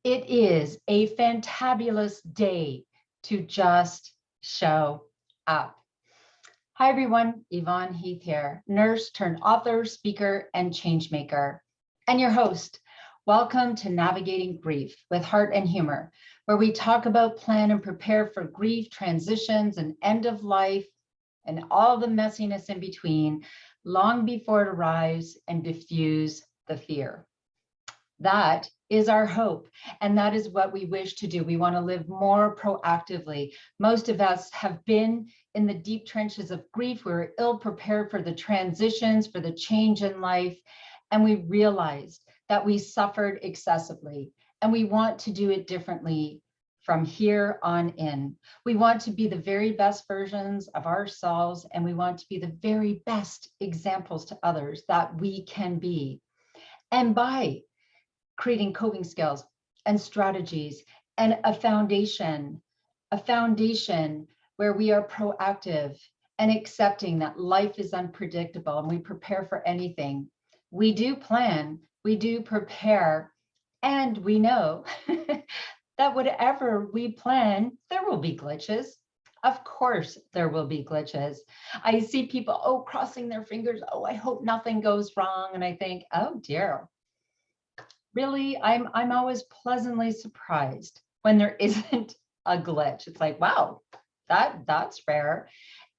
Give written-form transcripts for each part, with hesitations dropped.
It is a fantabulous day to just show up. Hi everyone, Yvonne Heath here, nurse turned author, speaker, and changemaker, and your host. Welcome to Navigating Grief with Heart and Humor, where we talk about, plan, and prepare for grief, transitions, and end of life, and all the messiness in between, long before it arrives, and diffuse the fear. That is our hope, and that is what we wish to do. We want to live more proactively. Most of us have been in the deep trenches of grief. We're ill prepared for the transitions, for the change in life, and we realized that we suffered excessively, and we want to do it differently from here on in. We want to be the very best versions of ourselves, and we want to be the very best examples to others that we can be. And by creating coping skills and strategies and a foundation where we are proactive and accepting that life is unpredictable and we prepare for anything. We do plan, we do prepare, and we know that whatever we plan, there will be glitches. Of course, there will be glitches. I see people, crossing their fingers. I hope nothing goes wrong. And I think, oh dear. Really, I'm always pleasantly surprised when there isn't a glitch. It's like, wow, that's rare.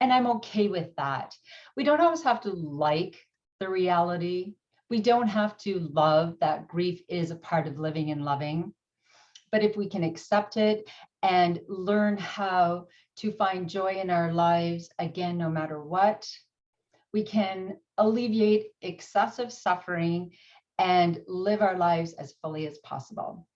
And I'm okay with that. We don't always have to like the reality. We don't have to love that grief is a part of living and loving. But if we can accept it and learn how to find joy in our lives, again, no matter what, we can alleviate excessive suffering and live our lives as fully as possible.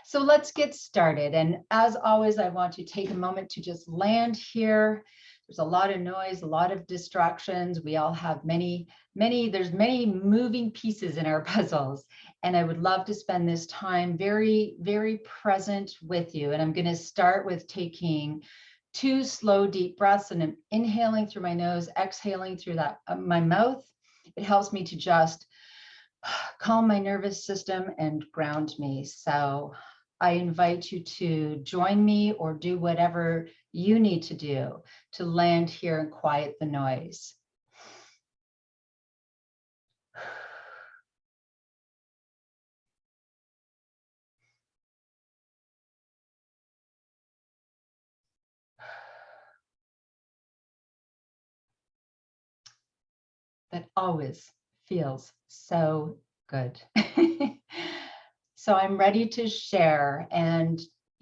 So let's get started. And as always, I want to take a moment to just land here. There's a lot of noise, a lot of distractions. We all have there's many moving pieces in our puzzles. And I would love to spend this time very, very present with you. And I'm going to start with taking 2 slow, deep breaths, and I'm inhaling through my nose, exhaling through my mouth. It helps me to just calm my nervous system and ground me. So I invite you to join me or do whatever you need to do to land here and quiet the noise. That always feels so good. So I'm ready to share. And,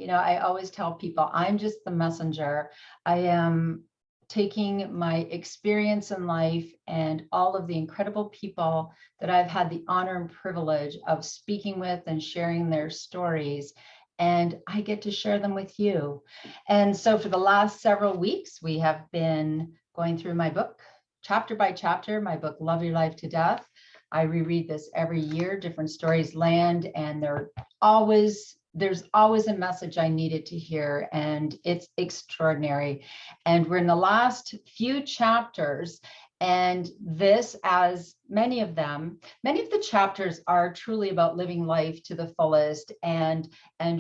I always tell people I'm just the messenger. I am taking my experience in life and all of the incredible people that I've had the honor and privilege of speaking with and sharing their stories. And I get to share them with you. And so for the last several weeks, we have been going through my book, chapter by chapter, my book, Love Your Life to Death. I reread this every year, different stories land, and there's always a message I needed to hear, and it's extraordinary. And we're in the last few chapters, and this, as many of the chapters are truly about living life to the fullest and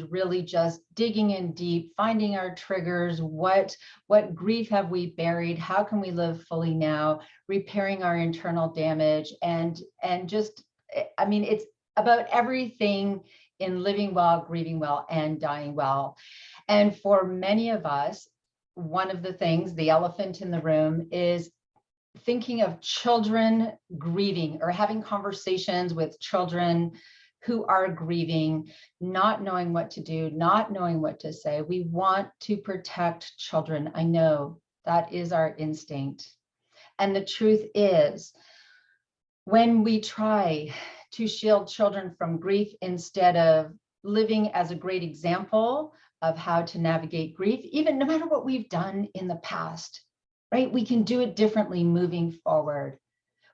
really just digging in deep, finding our triggers, what grief have we buried, how can we live fully now, repairing our internal damage, and just, it's about everything in living well, grieving well, and dying well. And for many of us, one of the things, the elephant in the room, is thinking of children grieving or having conversations with children who are grieving, not knowing what to do, not knowing what to say. We want to protect children. I know that is our instinct. And the truth is, when we try to shield children from grief instead of living as a great example of how to navigate grief, even no matter what we've done in the past, right? We can do it differently moving forward.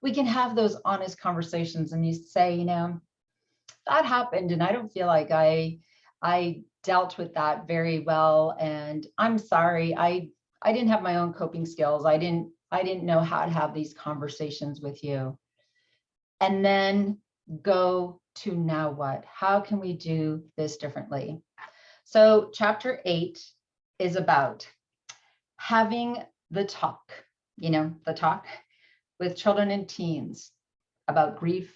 We can have those honest conversations and you say, that happened and I don't feel like I dealt with that very well. And I'm sorry, I didn't have my own coping skills. I didn't know how to have these conversations with you. And then go to now what? How can we do this differently? So chapter 8 is about having the talk, the talk with children and teens about grief,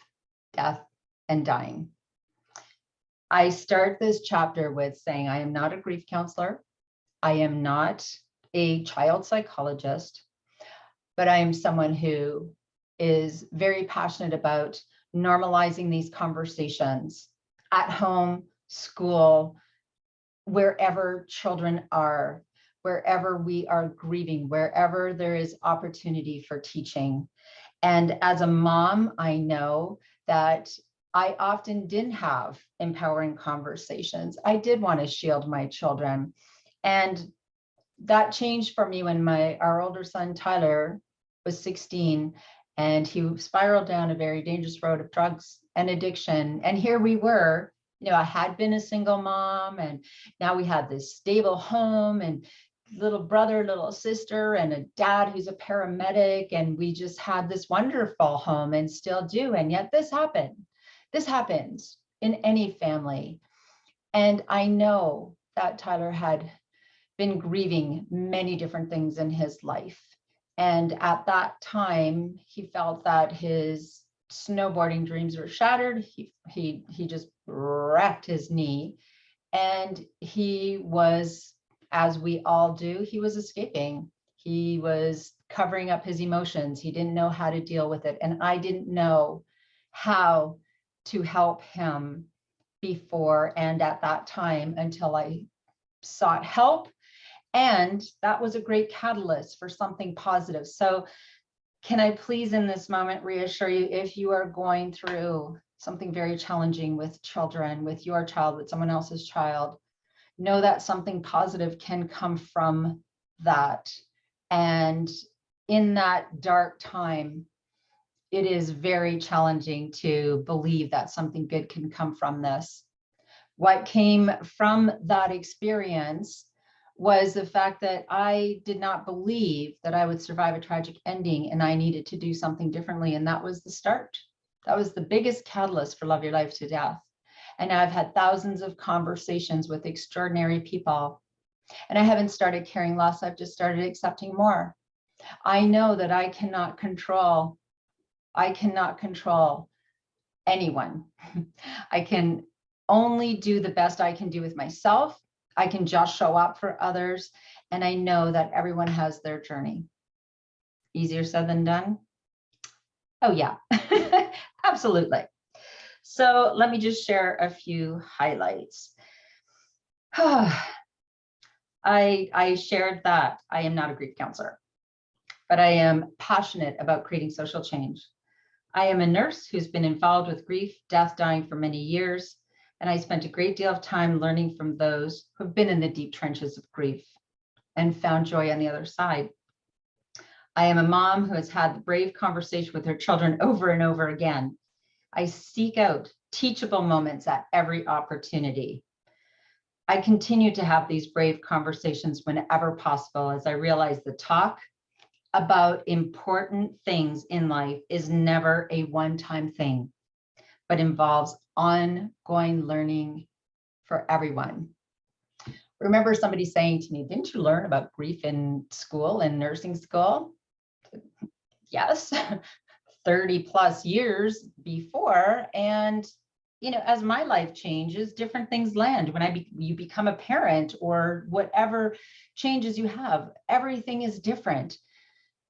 death, and dying. I start this chapter with saying, I am not a grief counselor. I am not a child psychologist, but I am someone who is very passionate about normalizing these conversations at home, school, wherever children are, wherever we are grieving, wherever there is opportunity for teaching. And as a mom, I know that I often didn't have empowering conversations. I did want to shield my children. And that changed for me when our older son, Tyler, was 16, and he spiraled down a very dangerous road of drugs and addiction. And here we were, I had been a single mom, and now we had this stable home and little brother, little sister, and a dad who's a paramedic. And we just had this wonderful home and still do. And yet this happened. This happens in any family. And I know that Tyler had been grieving many different things in his life. And at that time, he felt that his snowboarding dreams were shattered. He just wrecked his knee, and he was, as we all do, he was escaping. He was covering up his emotions. He didn't know how to deal with it. And I didn't know how to help him before and at that time until I sought help. And that was a great catalyst for something positive. So can I please in this moment reassure you, if you are going through something very challenging with children, with your child, with someone else's child, know that something positive can come from that. And in that dark time, it is very challenging to believe that something good can come from this. What came from that experience was the fact that I did not believe that I would survive a tragic ending, and I needed to do something differently. And that was the start. That was the biggest catalyst for Love Your Life to Death. And I've had thousands of conversations with extraordinary people. And I haven't started caring less. I've just started accepting more. I know that I cannot control anyone. I can only do the best I can do with myself. I can just show up for others. And I know that everyone has their journey. Easier said than done? Oh yeah, absolutely. So let me just share a few highlights. I shared that I am not a grief counselor, but I am passionate about creating social change. I am a nurse who's been involved with grief, death, dying for many years, and I spent a great deal of time learning from those who've been in the deep trenches of grief and found joy on the other side. I am a mom who has had the brave conversation with her children over and over again. I seek out teachable moments at every opportunity. I continue to have these brave conversations whenever possible, as I realize the talk about important things in life is never a one-time thing, but involves ongoing learning for everyone. Remember somebody saying to me, didn't you learn about grief in school, in nursing school? Yes, 30 plus years before. And, as my life changes, different things land. When you become a parent or whatever changes you have, everything is different.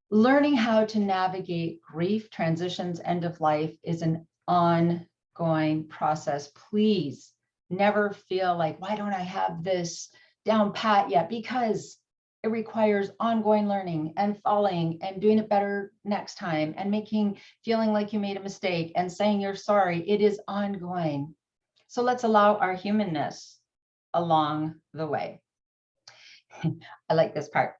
Learning how to navigate grief, transitions, end of life is an ongoing process. Please never feel like, why don't I have this down pat yet? Because it requires ongoing learning and falling and doing it better next time and feeling like you made a mistake and saying you're sorry. It is ongoing. So let's allow our humanness along the way. I like this part.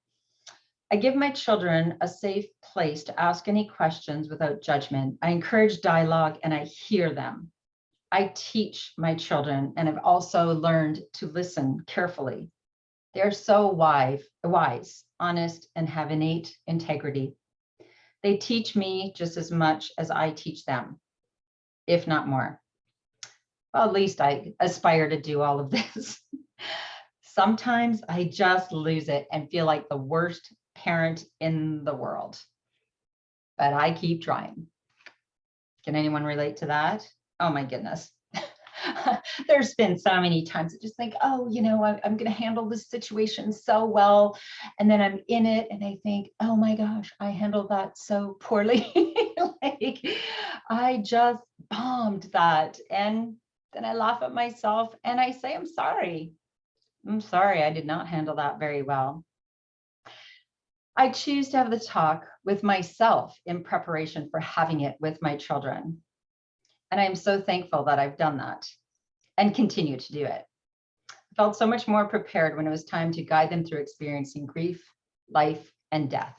I give my children a safe place to ask any questions without judgment. I encourage dialogue and I hear them. I teach my children, and I've also learned to listen carefully. They're so wise, honest, and have innate integrity. They teach me just as much as I teach them, if not more. Well, at least I aspire to do all of this. Sometimes I just lose it and feel like the worst parent in the world, but I keep trying. Can anyone relate to that? Oh my goodness. There's been so many times I just think, oh, I'm going to handle this situation so well. And then I'm in it and I think, oh my gosh, I handled that so poorly. Like I just bombed that. And then I laugh at myself and I say, I'm sorry. I'm sorry, I did not handle that very well. I choose to have the talk with myself in preparation for having it with my children. And I'm so thankful that I've done that and continue to do it. I felt so much more prepared when it was time to guide them through experiencing grief, life, and death.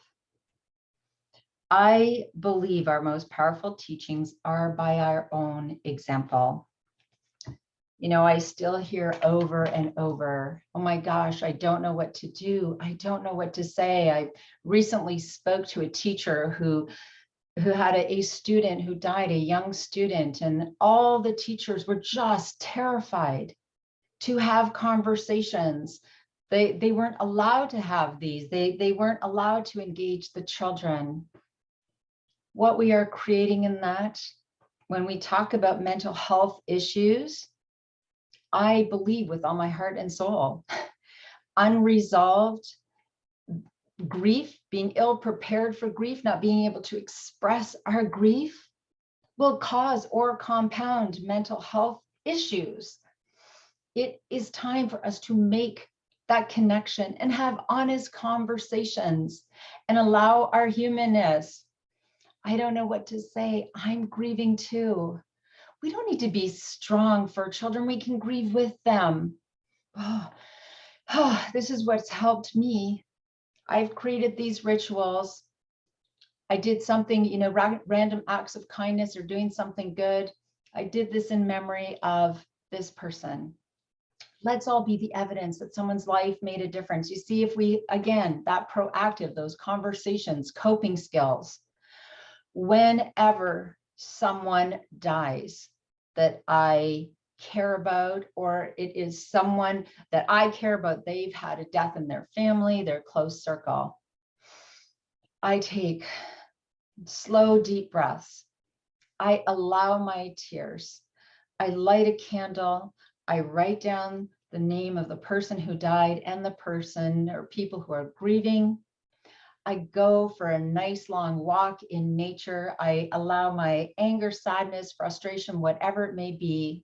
I believe our most powerful teachings are by our own example. I still hear over and over, oh my gosh, I don't know what to do. I don't know what to say. I recently spoke to a teacher who had a student who died, a young student, and all the teachers were just terrified to have conversations. They weren't allowed to have these. They weren't allowed to engage the children. What we are creating in that, when we talk about mental health issues, I believe with all my heart and soul, unresolved grief, being ill prepared for grief, not being able to express our grief will cause or compound mental health issues. It is time for us to make that connection and have honest conversations and allow our humanness. I don't know what to say. I'm grieving too. We don't need to be strong for children. We can grieve with them. This is what's helped me. I've created these rituals. I did something, random acts of kindness or doing something good. I did this in memory of this person. Let's all be the evidence that someone's life made a difference. You see, if we, again, that proactive, those conversations, coping skills, whenever someone dies that I care about, or it is someone that I care about, they've had a death in their family, their close circle, I take slow, deep breaths. I allow my tears. I light a candle. I write down the name of the person who died and the person or people who are grieving. I go for a nice long walk in nature. I allow my anger, sadness, frustration, whatever it may be.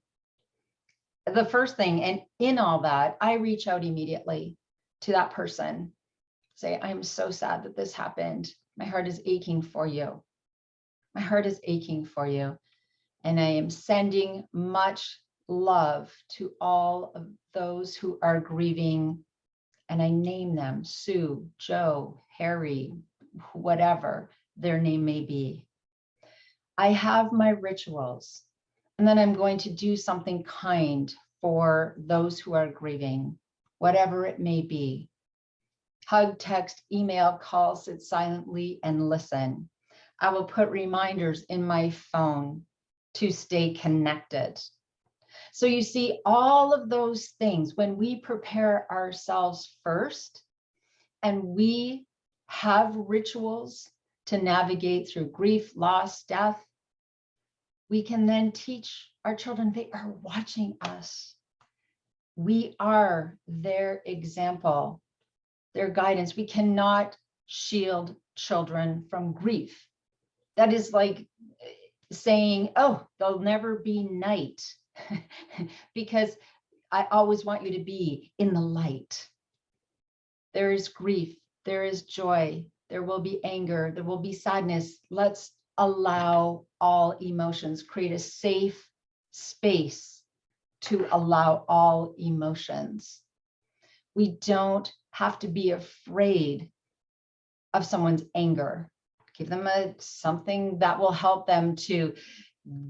The first thing, and in all that, I reach out immediately to that person. Say, I'm so sad that this happened. My heart is aching for you. My heart is aching for you. And I am sending much love to all of those who are grieving. And I name them Sue, Joe, Harry, whatever their name may be. I have my rituals, and then I'm going to do something kind for those who are grieving, whatever it may be. Hug, text, email, call, sit silently and listen. I will put reminders in my phone to stay connected. So you see, all of those things, when we prepare ourselves first and we have rituals to navigate through grief, loss, death, we can then teach our children. They are watching us. We are their example, their guidance. We cannot shield children from grief. That is like saying, oh, there'll never be night, because I always want you to be in the light. There is grief, there is joy, there will be anger, there will be sadness. Let's allow all emotions, create a safe space to allow all emotions. We don't have to be afraid of someone's anger. Give them something that will help them to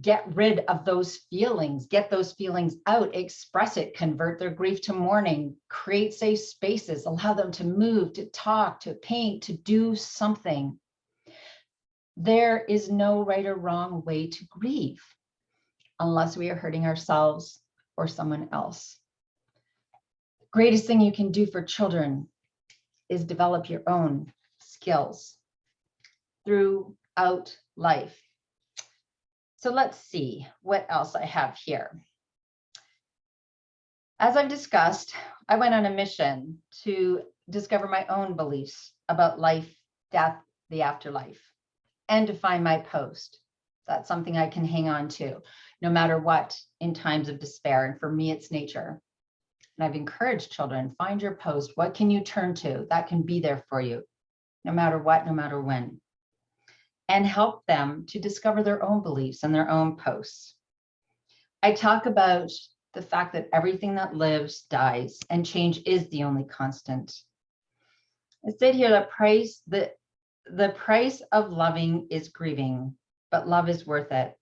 get rid of those feelings, get those feelings out, express it, convert their grief to mourning, create safe spaces, allow them to move, to talk, to paint, to do something. There is no right or wrong way to grieve. unless we are hurting ourselves or someone else. The greatest thing you can do for children is develop your own skills throughout life. So let's see what else I have here. As I've discussed, I went on a mission to discover my own beliefs about life, death, the afterlife, and to find my post. That's something I can hang on to no matter what in times of despair. And for me, it's nature. And I've encouraged children, find your post. What can you turn to that can be there for you, no matter what, no matter when, and help them to discover their own beliefs and their own posts. I talk about the fact that everything that lives dies, and change is the only constant. I said here that the price of loving is grieving, but love is worth it.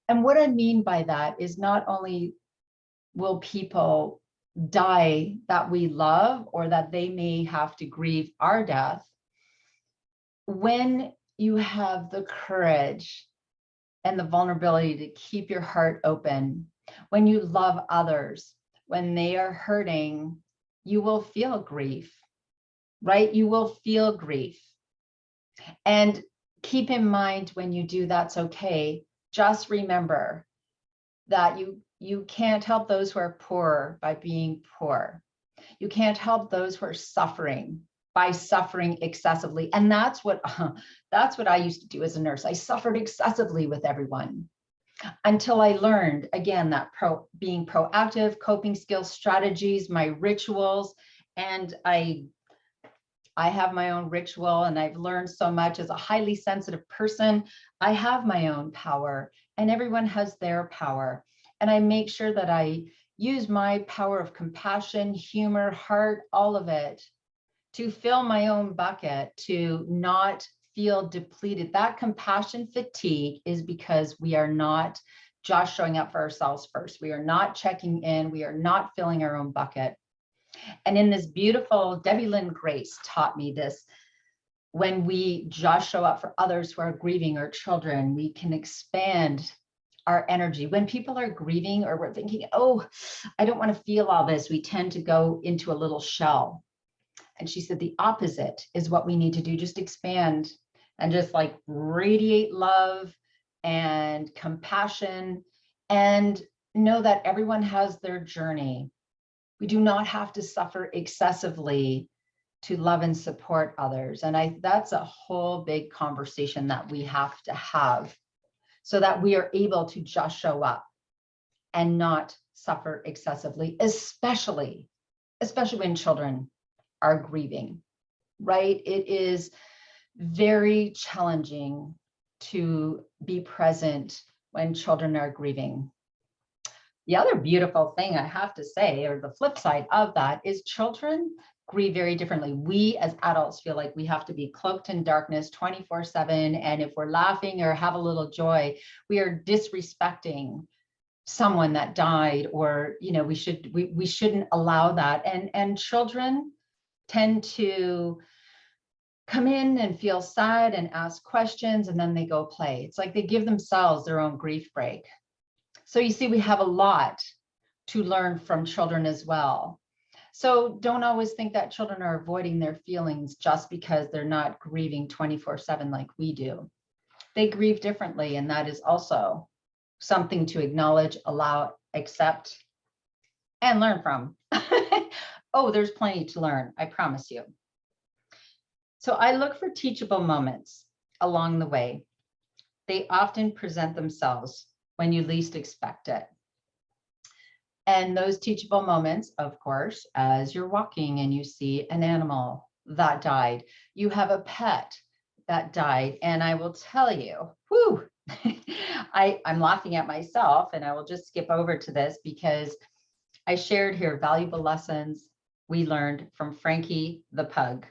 And what I mean by that is not only will people die that we love or that they may have to grieve our death, when you have the courage and the vulnerability to keep your heart open, when you love others, when they are hurting, you will feel grief, right? You will feel grief. And keep in mind when you do, that's okay. Just remember that you can't help those who are poor by being poor. You can't help those who are suffering by suffering excessively. And that's what I used to do as a nurse. I suffered excessively with everyone until I learned, again, that being proactive, coping skills, strategies, my rituals. And I have my own ritual, and I've learned so much as a highly sensitive person. I have my own power, and everyone has their power. And I make sure that I use my power of compassion, humor, heart, all of it, to fill my own bucket, to not feel depleted. That compassion fatigue is because we are not just showing up for ourselves first. We are not checking in. We are not filling our own bucket. And in this beautiful, Debbie Lynn Grace taught me this. When we just show up for others who are grieving or children, we can expand our energy. When people are grieving or we're thinking, oh, I don't want to feel all this, we tend to go into a little shell. And she said the opposite is what we need to do. Just expand and just like radiate love and compassion, and know that everyone has their journey. We do not have to suffer excessively to love and support others. And that's a whole big conversation that we have to have so that we are able to just show up and not suffer excessively, especially when children are grieving, right? It is very challenging to be present when children are grieving. The other beautiful thing I have to say, or the flip side of that, is children grieve very differently. We as adults feel like we have to be cloaked in darkness 24/7. And if we're laughing or have a little joy, we are disrespecting someone that died, or, you know, we shouldn't allow that. And children tend to come in and feel sad and ask questions, and then they go play. It's like they give themselves their own grief break. So you see, we have a lot to learn from children as well. So don't always think that children are avoiding their feelings just because they're not grieving 24/7 like we do. They grieve differently, and that is also something to acknowledge, allow, accept, and learn from. Oh, there's plenty to learn, I promise you. So I look for teachable moments along the way. They often present themselves when you least expect it. And those teachable moments, of course, as you're walking and you see an animal that died, you have a pet that died. And I will tell you, whew, I'm laughing at myself, and I will just skip over to this because I shared here valuable lessons we learned from Frankie the pug.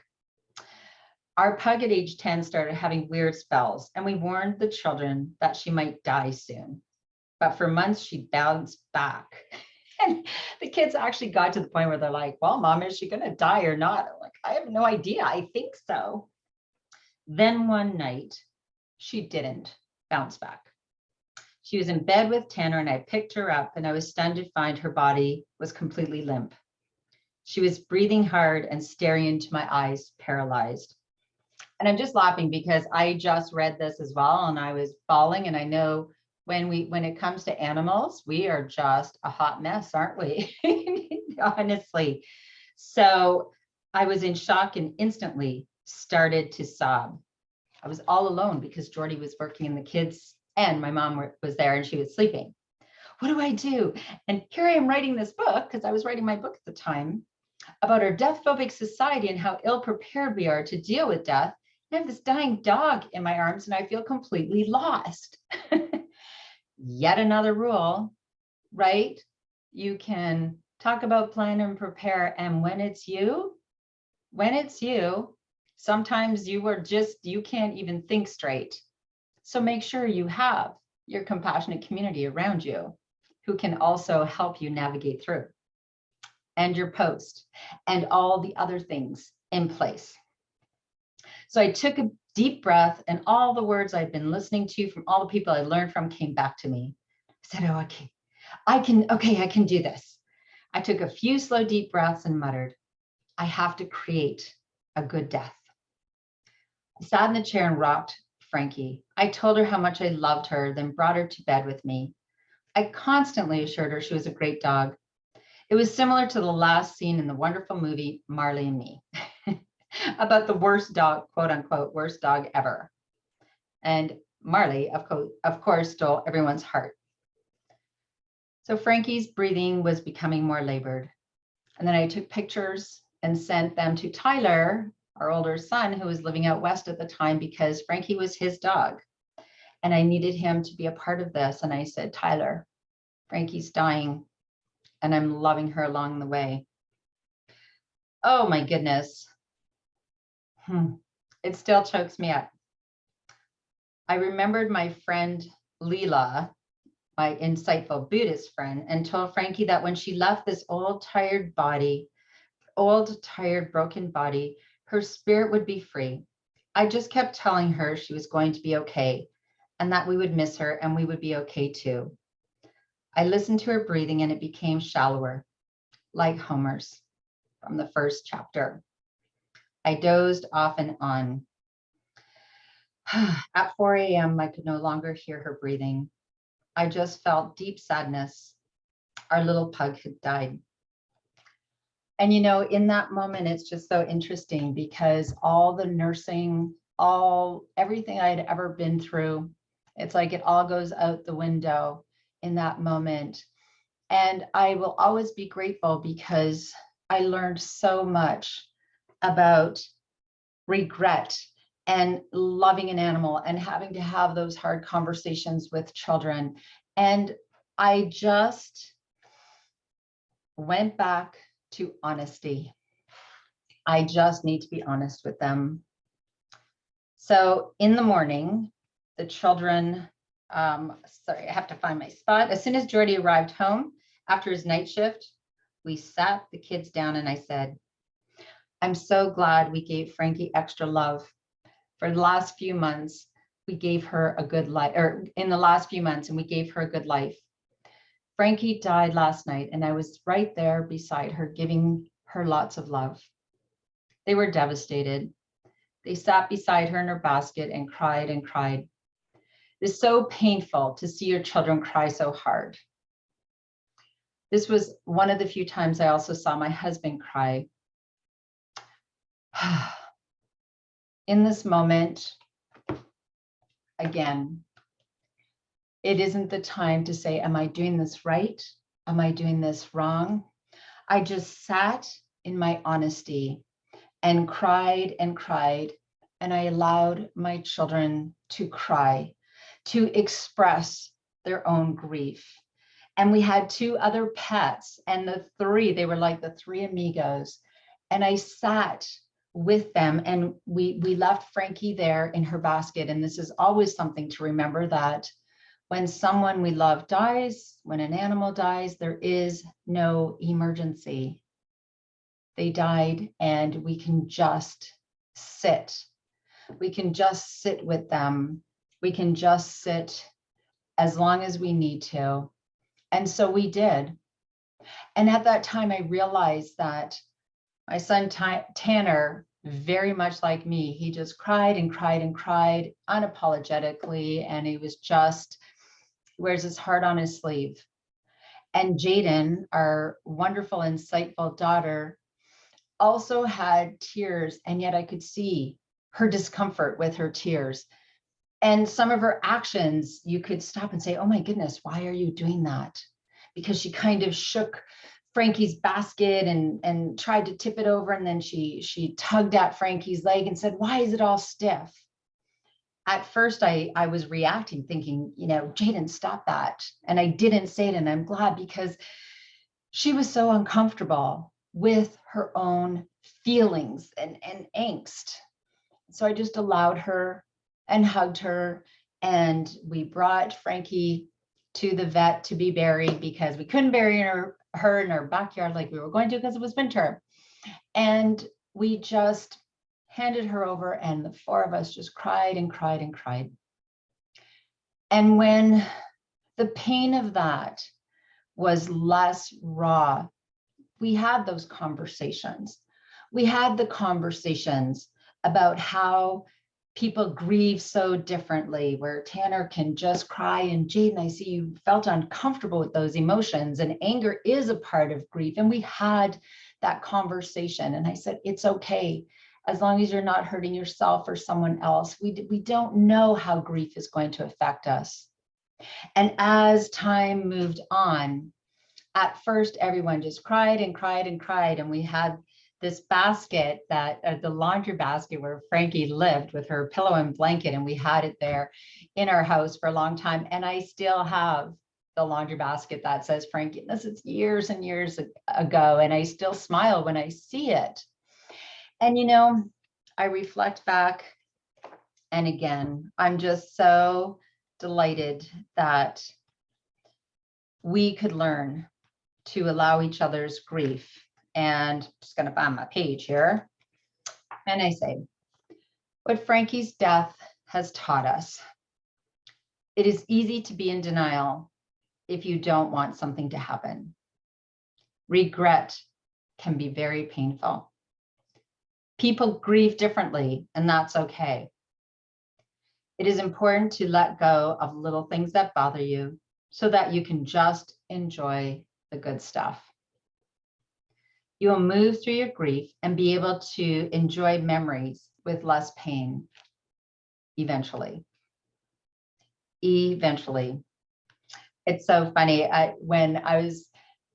Our pug at age 10 started having weird spells, and we warned the children that she might die soon. But for months, she bounced back. And the kids actually got to the point where they're like, well, Mom, is she going to die or not? I'm like, I have no idea. I think so. Then one night, she didn't bounce back. She was in bed with Tanner and I picked her up and I was stunned to find her body was completely limp. She was breathing hard and staring into my eyes, paralyzed. And I'm just laughing because I just read this as well and I was bawling. And I know when it comes to animals, we are just a hot mess, aren't we? Honestly. So I was in shock and instantly started to sob. I was all alone because Jordy was working and the kids and my mom was there and she was sleeping. What do I do? And here I am writing this book, because I was writing my book at the time, about our death-phobic society and how ill-prepared we are to deal with death. I have this dying dog in my arms and I feel completely lost. Yet another rule, right? You can talk about plan and prepare. And when it's you, sometimes you can't even think straight. So make sure you have your compassionate community around you who can also help you navigate through, and your post and all the other things in place. So I took a deep breath and all the words I'd been listening to from all the people I learned from came back to me. I said, oh, okay, I can do this. I took a few slow, deep breaths and muttered, I have to create a good death. I sat in the chair and rocked Frankie. I told her how much I loved her, then brought her to bed with me. I constantly assured her she was a great dog. It was similar to the last scene in the wonderful movie, Marley and Me, about the worst dog, quote unquote, worst dog ever. And Marley, of course, stole everyone's heart. So Frankie's breathing was becoming more labored. And then I took pictures and sent them to Tyler, our older son, who was living out west at the time, because Frankie was his dog. And I needed him to be a part of this. And I said, Tyler, Frankie's dying and I'm loving her along the way. Oh my goodness. It still chokes me up. I remembered my friend Leela, my insightful Buddhist friend, and told Frankie that when she left this old, tired, broken body, her spirit would be free. I just kept telling her she was going to be okay and that we would miss her and we would be okay too. I listened to her breathing and it became shallower, like Homer's from the first chapter. I dozed off and on. At 4 a.m., I could no longer hear her breathing. I just felt deep sadness. Our little pug had died. And in that moment, it's just so interesting because all the nursing, everything I had ever been through, it's like it all goes out the window in that moment. And I will always be grateful because I learned so much about regret and loving an animal and having to have those hard conversations with children. And I just went back to honesty. I just need to be honest with them. So in the morning, the children, sorry, I have to find my spot. As soon as Jordy arrived home after his night shift, we sat the kids down and I said, I'm so glad we gave Frankie extra love. For the last few months, we gave her a good life, or in the last few months, and we gave her a good life. Frankie died last night, and I was right there beside her, giving her lots of love. They were devastated. They sat beside her in her basket and cried and cried. It's so painful to see your children cry so hard. This was one of the few times I also saw my husband cry. In this moment, again, it isn't the time to say, am I doing this right? Am I doing this wrong? I just sat in my honesty and cried, and I allowed my children to cry, to express their own grief. And we had 2 other pets, and they were like the 3 amigos. And I sat with them and we left Frankie there in her basket. And this is always something to remember, that when someone we love dies, when an animal dies, there is no emergency. They died and we can just sit. We can just sit with them. We can just sit as long as we need to. And so we did. And at that time, I realized that my son Tanner, very much like me, he just cried and cried and cried unapologetically. And he was just, wears his heart on his sleeve. And Jaden, our wonderful, insightful daughter, also had tears. And yet I could see her discomfort with her tears. And some of her actions, you could stop and say, oh my goodness, why are you doing that? Because she kind of shook Frankie's basket and tried to tip it over. And then she tugged at Frankie's leg and said, why is it all stiff? At first, I was reacting, thinking, Jaden, stop that. And I didn't say it. And I'm glad, because she was so uncomfortable with her own feelings and angst. So I just allowed her and hugged her. And we brought Frankie to the vet to be buried, because we couldn't bury her in our backyard like we were going to, because it was winter. And we just handed her over, and the four of us just cried and cried and cried. And when the pain of that was less raw, we had those conversations. We had the conversations about how people grieve so differently, where Tanner can just cry, and Jaden, I see you felt uncomfortable with those emotions, and anger is a part of grief. And we had that conversation, and I said, it's okay, as long as you're not hurting yourself or someone else. We don't know how grief is going to affect us. And as time moved on, at first, everyone just cried and cried and cried, and we had this basket that the laundry basket where Frankie lived with her pillow and blanket, and we had it there in our house for a long time. And I still have the laundry basket that says Frankie. This is years and years ago, and I still smile when I see it. And I reflect back, and again, I'm just so delighted that we could learn to allow each other's grief. And I'm just going to find my page here. And I say, what Frankie's death has taught us: it is easy to be in denial if you don't want something to happen. Regret can be very painful. People grieve differently, and that's okay. It is important to let go of little things that bother you so that you can just enjoy the good stuff. You will move through your grief and be able to enjoy memories with less pain eventually. Eventually. It's so funny. When I was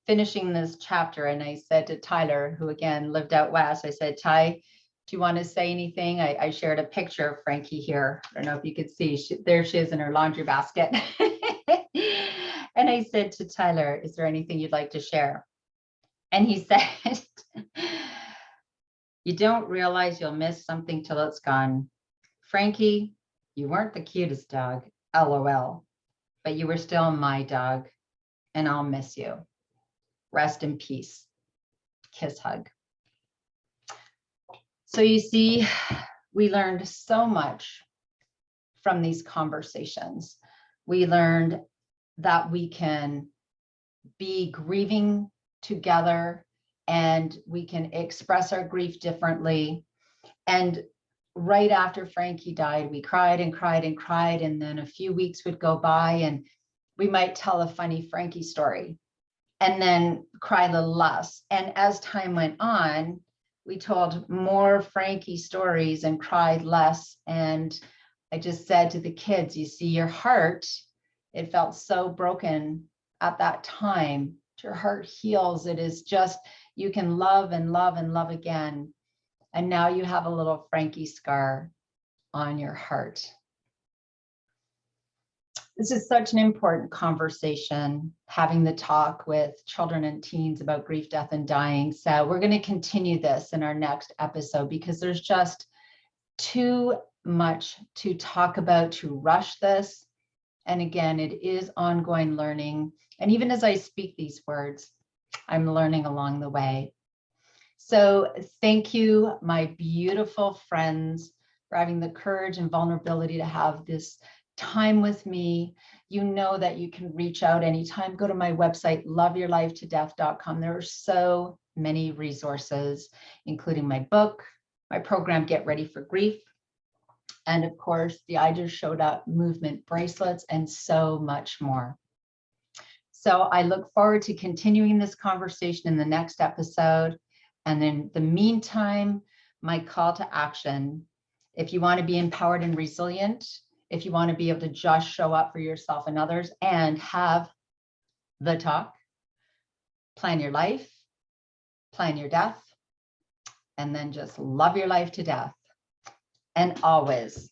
finishing this chapter, and I said to Tyler, who again lived out west, I said, Ty, do you want to say anything? I shared a picture of Frankie here. I don't know if you could see, there she is in her laundry basket. And I said to Tyler, is there anything you'd like to share? And he said, you don't realize you'll miss something till it's gone. Frankie, you weren't the cutest dog, LOL, but you were still my dog, and I'll miss you. Rest in peace. Kiss, hug. So you see, we learned so much from these conversations. We learned that we can be grieving together, and we can express our grief differently. And right after Frankie died, we cried and cried and cried, and then a few weeks would go by, and we might tell a funny Frankie story and then cry a little less. And as time went on, we told more Frankie stories and cried less. And I just said to the kids, you see, your heart, it felt so broken at that time. Your heart heals. It is just, you can love and love and love again. And now you have a little Frankie scar on your heart. This is such an important conversation, having the talk with children and teens about grief, death, and dying. So we're going to continue this in our next episode, because there's just too much to talk about to rush this. And again, it is ongoing learning. And even as I speak these words, I'm learning along the way. So thank you, my beautiful friends, for having the courage and vulnerability to have this time with me, you know that you can reach out anytime. Go to my website, loveyourlifetodeath.com. There are so many resources, including my book, my program, Get Ready for Grief, and of course, the I Just Showed Up movement bracelets, and so much more. So I look forward to continuing this conversation in the next episode. And in the meantime, my call to action, if you want to be empowered and resilient, if you want to be able to just show up for yourself and others and have the talk, plan your life, plan your death, and then just love your life to death. And always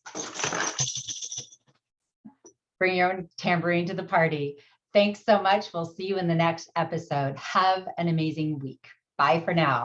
bring your own tambourine to the party. Thanks so much. We'll see you in the next episode. Have an amazing week. Bye for now.